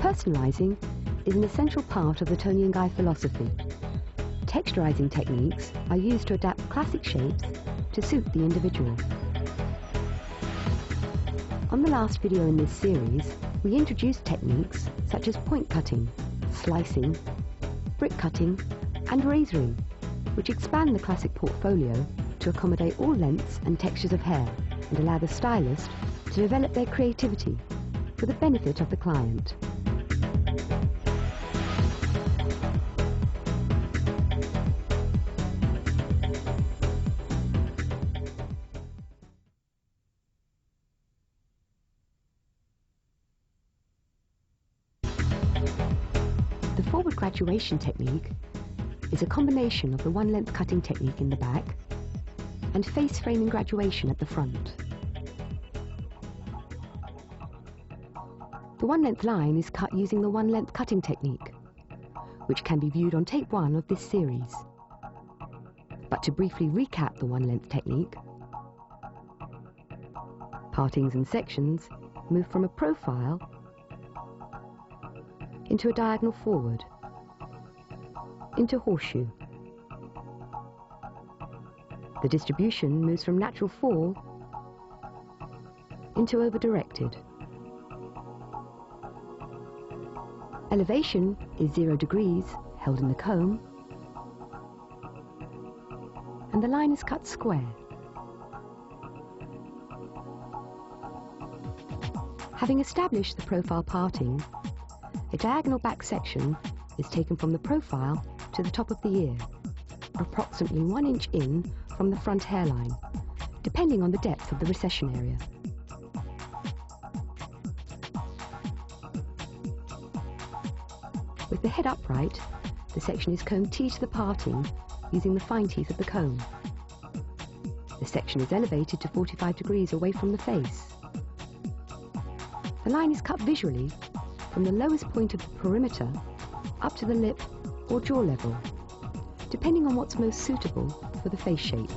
Personalizing is an essential part of the Toni&Guy philosophy. Texturizing techniques are used to adapt classic shapes to suit the individual. On the last video in this series, we introduced techniques such as point cutting, slicing, brick cutting, and razoring, which expand the classic portfolio to accommodate all lengths and textures of hair and allow the stylist to develop their creativity for the benefit of the client. The forward graduation technique is a combination of the one-length cutting technique in the back and face framing graduation at the front. The one-length line is cut using the one-length cutting technique, which can be viewed on tape 1 of this series. But to briefly recap the one-length technique, partings and sections move from a profile into a diagonal forward, into horseshoe. The distribution moves from natural fall into over-directed. Elevation is 0 degrees, held in the comb, and the line is cut square. Having established the profile parting, a diagonal back section is taken from the profile to the top of the ear, approximately 1 inch in from the front hairline, depending on the depth of the recession area. With the head upright, the section is combed T to the parting using the fine teeth of the comb. The section is elevated to 45 degrees away from the face. The line is cut visually from the lowest point of the perimeter up to the lip or jaw level, depending on what's most suitable for the face shape.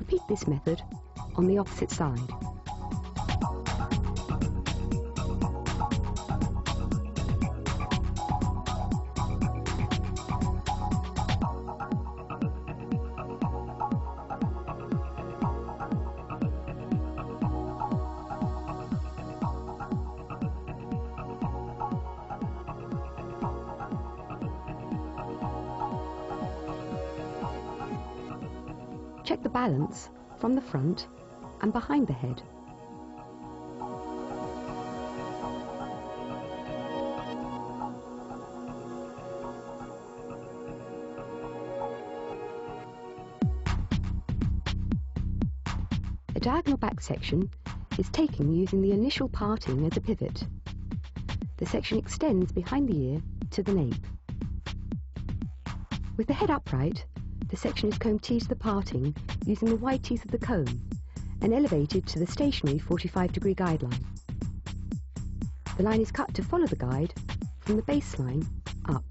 Repeat this method on the opposite side. Check the balance from the front and behind the head. A diagonal back section is taken using the initial parting as a pivot. The section extends behind the ear to the nape. With the head upright, the section is combed T to the parting using the wide teeth of the comb and elevated to the stationary 45-degree guideline. The line is cut to follow the guide from the baseline up.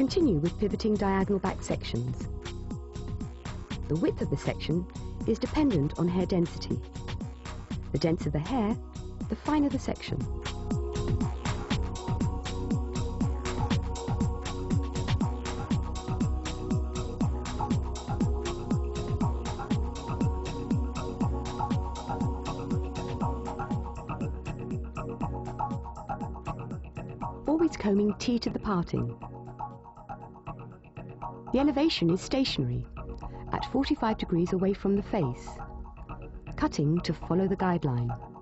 Continue with pivoting diagonal back sections. The width of the section is dependent on hair density. The denser the hair, the finer the section. Always combing T to the parting. The elevation is stationary, at 45 degrees away from the face, cutting to follow the guideline.